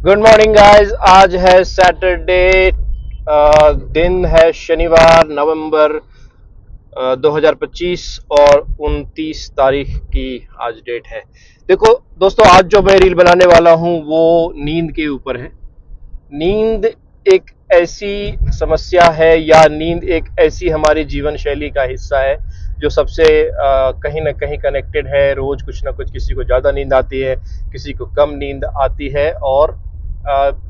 Good morning guys. आज है Saturday, दिन है शनिवार, नवंबर 2025 और 29 तारीख की आज डेट है। देखो दोस्तों, आज जो मैं रील बनाने वाला हूँ वो नींद के ऊपर है। नींद एक ऐसी समस्या है या नींद एक ऐसी हमारी जीवन शैली का हिस्सा है जो सबसे कहीं ना कहीं कनेक्टेड है। रोज कुछ ना कुछ, किसी को ज़्यादा नींद आती है, किसी को कम नींद आती है। और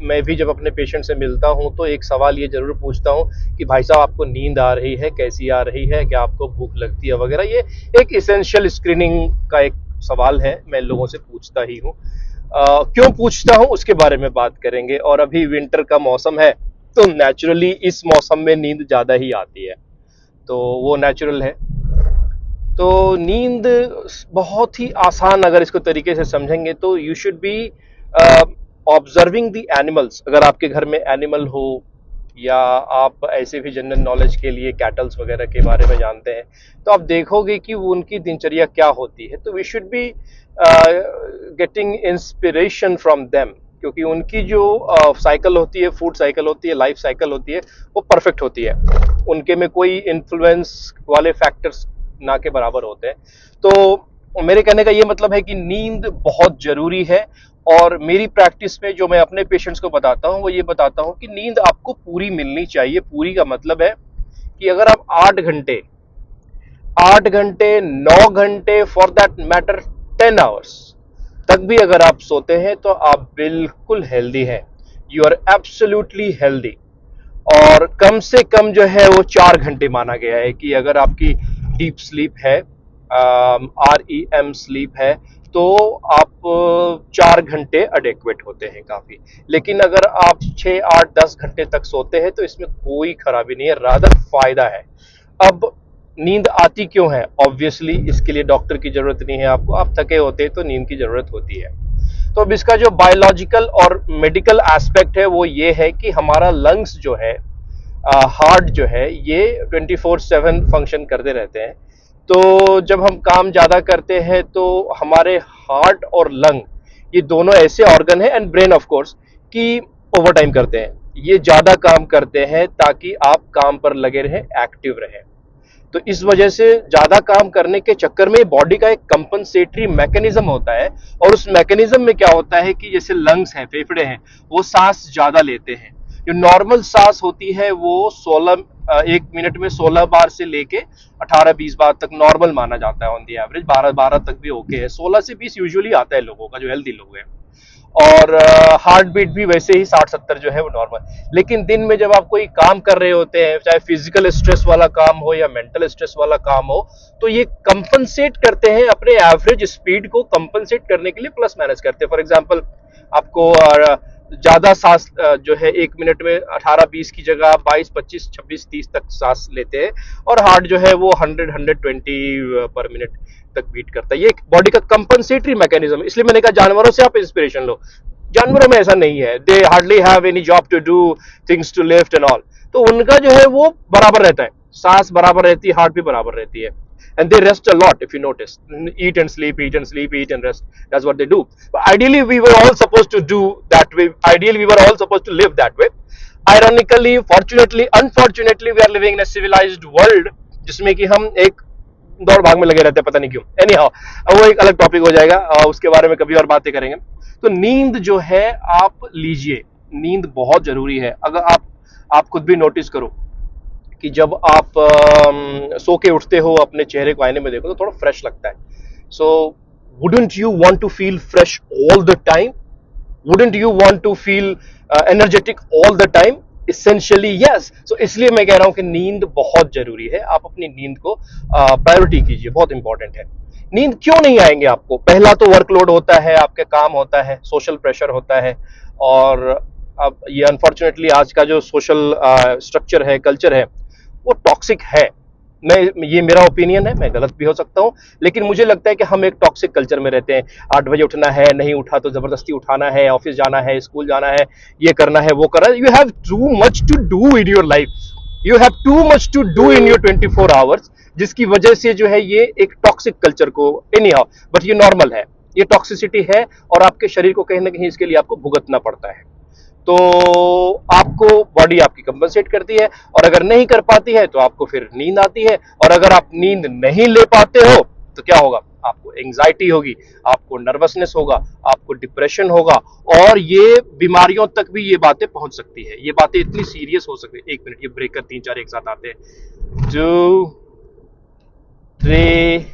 मैं भी जब अपने पेशेंट से मिलता हूँ तो एक सवाल ये ज़रूर पूछता हूँ कि भाई साहब, आपको नींद आ रही है, कैसी आ रही है, क्या आपको भूख लगती है वगैरह। ये एक इसेंशियल स्क्रीनिंग का एक सवाल है, मैं लोगों से पूछता ही हूँ। क्यों पूछता हूँ उसके बारे में बात करेंगे। और अभी विंटर का मौसम है तो नेचुरली इस मौसम में नींद ज़्यादा ही आती है, तो वो नेचुरल है। तो नींद बहुत ही आसान, अगर इसको तरीके से समझेंगे तो you should be observing the animals. अगर आपके घर में एनिमल हो या आप ऐसे भी जनरल नॉलेज के लिए कैटल्स वगैरह के बारे में जानते हैं तो आप देखोगे कि वो उनकी दिनचर्या क्या होती है। तो we should be getting inspiration from them, क्योंकि उनकी जो साइकिल होती है, फूड साइकिल होती है, लाइफ साइकिल होती है, वो परफेक्ट होती है। उनके में कोई इन्फ्लुएंस वाले फैक्टर्स ना के बराबर होते हैं। तो मेरे कहने का ये मतलब है कि नींद बहुत जरूरी है। और मेरी प्रैक्टिस में जो मैं अपने पेशेंट्स को बताता हूँ वो ये बताता हूँ कि नींद आपको पूरी मिलनी चाहिए। पूरी का मतलब है कि अगर आप 8 घंटे, 8 घंटे, 9 घंटे, फॉर दैट मैटर 10 आवर्स तक भी अगर आप सोते हैं तो आप बिल्कुल हेल्दी हैं। You are absolutely healthy. और कम से कम जो है वो 4 घंटे माना गया है कि अगर आपकी डीप स्लीप है, REM स्लीप है, तो आप 4 घंटे अडेक्वेट होते हैं काफी। लेकिन अगर आप 6, 8, 10 घंटे तक सोते हैं तो इसमें कोई खराबी नहीं है, रादर फायदा है। अब नींद आती क्यों है? ऑब्वियसली इसके लिए डॉक्टर की जरूरत नहीं है आपको। आप थके होते हैं तो नींद की जरूरत होती है। तो अब इसका जो बायोलॉजिकल और मेडिकल एस्पेक्ट है वो ये है कि हमारा लंग्स जो है, हार्ट जो है, ये 24/7 फंक्शन करते रहते हैं। तो जब हम काम ज़्यादा करते हैं तो हमारे हार्ट और लंग, ये दोनों ऐसे ऑर्गन है, एंड ब्रेन ऑफ कोर्स, कि ओवर टाइम करते हैं। ये ज़्यादा काम करते हैं ताकि आप काम पर लगे रहें, एक्टिव रहें। तो इस वजह से ज्यादा काम करने के चक्कर में बॉडी का एक कंपनसेटरी मैकेनिज्म होता है। और उस मैकेनिज्म में क्या होता है कि जैसे लंग्स हैं, फेफड़े हैं, वो सांस ज्यादा लेते हैं। जो नॉर्मल सांस होती है वो 1 मिनट में 16 बार से लेके 18-20 बार तक नॉर्मल माना जाता है। ऑन दी एवरेज 12-12 तक भी ओके है। 16 से 20 यूजुअली आता है लोगों का, जो हेल्दी लोग हैं। और हार्ट बीट भी वैसे ही 60-70 जो है वो नॉर्मल। लेकिन दिन में जब आप कोई काम कर रहे होते हैं, चाहे फिजिकल स्ट्रेस वाला काम हो या मेंटल स्ट्रेस वाला काम हो, तो ये कंपनसेट करते हैं, अपने एवरेज स्पीड को कंपनसेट करने के लिए प्लस माइनस करते हैं। फॉर एग्जांपल, आपको ज्यादा सांस जो है 1 मिनट में 18-20 की जगह 22-25-26-30 तक सांस लेते हैं। और हार्ट जो है वो 100-120 पर मिनट तक बीट करता है। ये बॉडी का कंपनसेटरी मैकेनिज्म है। इसलिए मैंने कहा जानवरों से आप इंस्पिरेशन लो। जानवरों में ऐसा नहीं है, they hardly have any job to do, things to lift and all. तो उनका जो है वो बराबर रहता है, सांस बराबर रहती है, हार्ट भी बराबर रहती है। And they rest a lot, if you notice. Eat and sleep, eat and sleep, eat and rest. That's what they do. But ideally, we were all supposed to do that way. Ideally, we were all supposed to live that way. Ironically, fortunately, unfortunately, we are living in a civilized world जिसमें कि हम एक दौड़ भाग में लगे रहते हैं, पता नहीं क्यों। एनी हाउ, वो एक अलग टॉपिक हो जाएगा, उसके बारे में कभी और बातें करेंगे। तो नींद जो है आप लीजिए, नींद बहुत जरूरी है। अगर आप खुद भी नोटिस करो कि जब आप सो के उठते हो, अपने चेहरे को आईने में देखो तो थोड़ा फ्रेश लगता है। So wouldn't you want to feel fresh all the time? Wouldn't you want to feel energetic all the time? Essentially yes. So इसलिए मैं कह रहा हूं कि नींद बहुत जरूरी है। आप अपनी नींद को प्रायोरिटी कीजिए, बहुत इंपॉर्टेंट है। नींद क्यों नहीं आएंगे आपको? पहला तो वर्कलोड होता है, आपके काम होता है, सोशल प्रेशर होता है। और अब ये अनफॉर्चुनेटली आज का जो सोशल स्ट्रक्चर है, कल्चर है, वो टॉक्सिक है। ये मेरा ओपिनियन है, मैं गलत भी हो सकता हूँ, लेकिन मुझे लगता है कि हम एक टॉक्सिक कल्चर में रहते हैं। 8 बजे उठना है, नहीं उठा तो जबरदस्ती उठाना है, ऑफिस जाना है, स्कूल जाना है, ये करना है, वो करना है। You have too much to do in your life, you have too much to do in your 24 hours, जिसकी वजह से जो है ये एक टॉक्सिक कल्चर को, एनी हाउ, बट ये नॉर्मल है। ये टॉक्सिसिटी है और आपके शरीर को कहीं ना कहीं इसके लिए आपको भुगतना पड़ता है। तो आपको बॉडी आपकी कंपनसेट करती है, और अगर नहीं कर पाती है तो आपको फिर नींद आती है, और अगर आप नींद नहीं ले पाते हो तो क्या होगा, आपको एंग्जाइटी होगी, आपको नर्वसनेस होगा, आपको डिप्रेशन होगा, और ये बीमारियों तक भी ये बातें पहुंच सकती है। ये बातें इतनी सीरियस हो सकती है। एक मिनट, ये ब्रेकर 3-4 एक साथ आते हैं। 2 3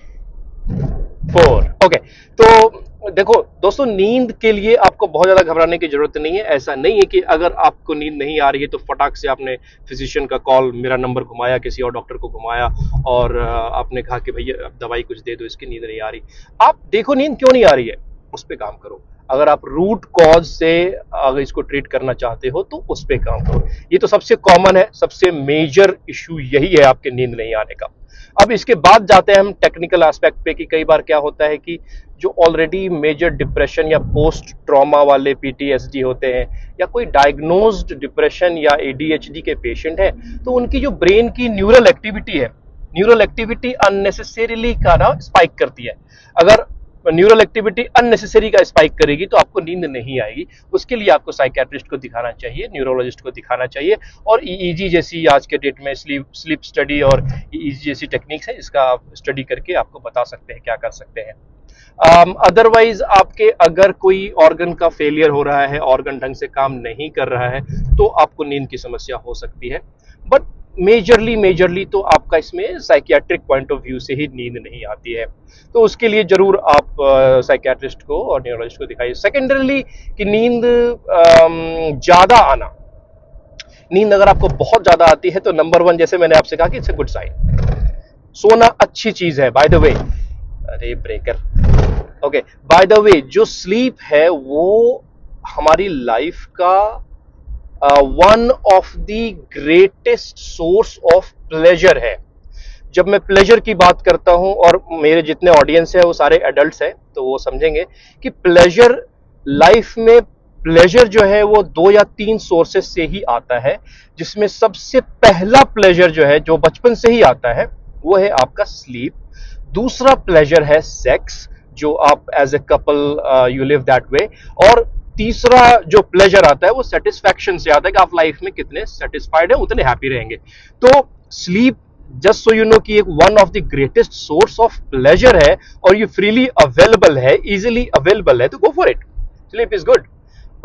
4 ओके। तो देखो दोस्तों, नींद के लिए आपको बहुत ज्यादा घबराने की जरूरत नहीं है। ऐसा नहीं है कि अगर आपको नींद नहीं आ रही है तो फटाक से आपने फिजिशियन का कॉल, मेरा नंबर घुमाया, किसी और डॉक्टर को घुमाया और आपने कहा कि भैया अब दवाई कुछ दे दो, इसकी नींद नहीं आ रही। आप देखो नींद क्यों नहीं आ रही है, उस पर काम करो। अगर आप रूट कॉज से अगर इसको ट्रीट करना चाहते हो तो उस पर काम करो। ये तो सबसे कॉमन है, सबसे मेजर इश्यू यही है आपके नींद नहीं आने का। अब इसके बाद जाते हैं हम टेक्निकल एस्पेक्ट पे कि कई बार क्या होता है कि जो ऑलरेडी मेजर डिप्रेशन या पोस्ट ट्रॉमा वाले पीटीएसडी होते हैं, या कोई डायग्नोज्ड डिप्रेशन या एडीएचडी के पेशेंट है, तो उनकी जो ब्रेन की न्यूरल एक्टिविटी है, न्यूरल एक्टिविटी अननेसेसरीली का ना स्पाइक करती है। अगर न्यूरल एक्टिविटी अननेसेसरी का स्पाइक करेगी तो आपको नींद नहीं आएगी। उसके लिए आपको साइकेट्रिस्ट को दिखाना चाहिए, न्यूरोलॉजिस्ट को दिखाना चाहिए, और ईईजी जैसी आज के डेट में स्लीप स्टडी और ईईजी जैसी टेक्निक्स है, इसका आप स्टडी करके आपको बता सकते हैं क्या कर सकते हैं। अदरवाइज आपके अगर कोई ऑर्गन का फेलियर हो रहा है, ऑर्गन ढंग से काम नहीं कर रहा है, तो आपको नींद की समस्या हो सकती है। बट मेजरली तो आपका इसमें साइकियाट्रिक पॉइंट ऑफ व्यू से ही नींद नहीं आती है। तो उसके लिए जरूर आप साइकियाट्रिस्ट को और न्यूरोलॉजिस्ट को दिखाइए। सेकेंडरली कि नींद ज्यादा आना, नींद अगर आपको बहुत ज्यादा आती है तो नंबर 1, जैसे मैंने आपसे कहा कि इट्स अ गुड साइन। सोना अच्छी चीज है, बाय द वे। अरे breaker, okay, by the way, जो स्लीप है वो हमारी लाइफ का one of the greatest source of pleasure है। जब मैं प्लेजर की बात करता हूं, और मेरे जितने ऑडियंस है वो सारे एडल्ट्स हैं, तो वो समझेंगे कि प्लेजर, लाइफ में प्लेजर जो है वो 2 या 3 सोर्सेस से ही आता है, जिसमें सबसे पहला प्लेजर जो है, जो बचपन से ही आता है, वो है आपका स्लीप। दूसरा प्लेजर है सेक्स, जो आप as a couple you live that way. और तीसरा जो प्लेजर आता है वो सेटिस्फैक्शन से आता है कि आप लाइफ में कितने सेटिस्फाइड है, उतने हैप्पी रहेंगे। तो sleep, just so you know, कि एक one of the greatest source of pleasure है, और ये फ्रीली अवेलेबल है, इजीली अवेलेबल है, तो go for it. Sleep is good.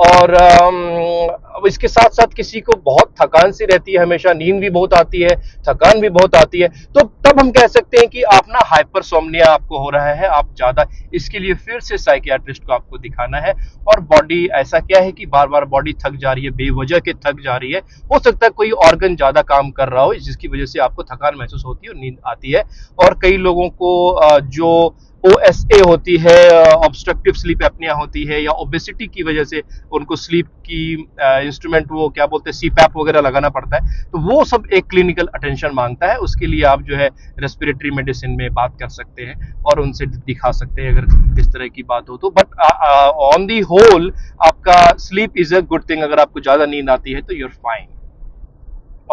और अब इसके साथ साथ किसी को बहुत थकान सी रहती है, हमेशा नींद भी बहुत आती है, थकान भी बहुत आती है, तो तब हम कह सकते हैं कि आप ना हाइपरसोम्निया आपको हो रहा है, आप ज्यादा, इसके लिए फिर से साइकियाट्रिस्ट को आपको दिखाना है। और बॉडी ऐसा क्या है कि बार बार बॉडी थक जा रही है, बेवजह के थक जा रही है, हो सकता है कोई ऑर्गन ज्यादा काम कर रहा हो जिसकी वजह से आपको थकान महसूस होती है और नींद आती है। और कई लोगों को जो OSA होती है, ऑब्स्ट्रक्टिव स्लीप एपनिया होती है, या ओबेसिटी की वजह से उनको स्लीप की इंस्ट्रूमेंट, वो क्या बोलते हैं, सीपैप वगैरह लगाना पड़ता है, तो वो सब एक क्लिनिकल अटेंशन मांगता है। उसके लिए आप जो है रेस्पिरेटरी मेडिसिन में बात कर सकते हैं और उनसे दिखा सकते हैं अगर इस तरह की बात हो तो। बट ऑन दी होल आपका sleep is a good thing. अगर आपको ज्यादा नींद आती है तो यूर फाइन।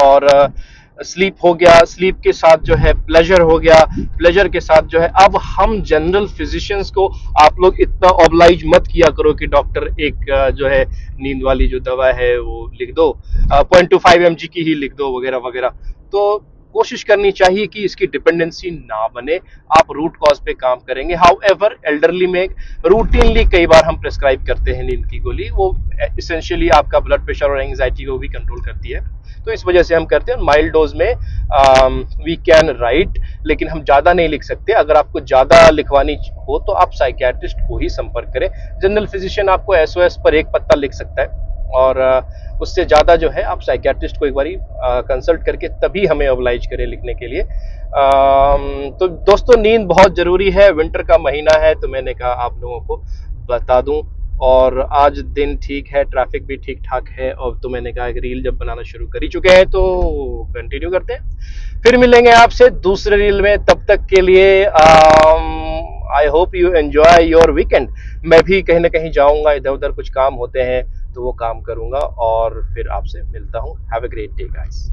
और स्लीप हो गया, स्लीप के साथ जो है प्लेजर हो गया, प्लेजर के साथ जो है, अब हम जनरल फिजिशियंस को आप लोग इतना ऑब्लाइज मत किया करो कि डॉक्टर एक जो है नींद वाली जो दवा है वो लिख दो, 0.25 mg की ही लिख दो वगैरह वगैरह। तो कोशिश करनी चाहिए कि इसकी डिपेंडेंसी ना बने, आप रूट कॉज पे काम करेंगे। हाउएवर एल्डरली में रूटीनली कई बार हम प्रेस्क्राइब करते हैं नींद की गोली, वो इसेंशियली आपका ब्लड प्रेशर और एंग्जाइटी को भी कंट्रोल करती है, तो इस वजह से हम करते हैं। माइल्ड डोज में वी कैन राइट, लेकिन हम ज्यादा नहीं लिख सकते। अगर आपको ज्यादा लिखवानी हो तो आप साइकियाट्रिस्ट को ही संपर्क करें। जनरल फिजिशियन आपको SOS पर एक पत्ता लिख सकता है, और उससे ज्यादा जो है आप साइकियाट्रिस्ट को एक बारी कंसल्ट करके तभी हमें ऑब्लाइज करें लिखने के लिए। तो दोस्तों, नींद बहुत जरूरी है, विंटर का महीना है, तो मैंने कहा आप लोगों को बता दूं। और आज दिन ठीक है, ट्रैफिक भी ठीक ठाक है, और तो मैंने कहा कि रील जब बनाना शुरू कर ही चुके हैं तो कंटिन्यू करते हैं। फिर मिलेंगे आपसे दूसरे रील में, तब तक के लिए I hope you enjoy your weekend. मैं भी कहीं ना कहीं जाऊंगा, इधर उधर कुछ काम होते हैं तो वो काम करूंगा, और फिर आपसे मिलता हूँ। Have a great day guys.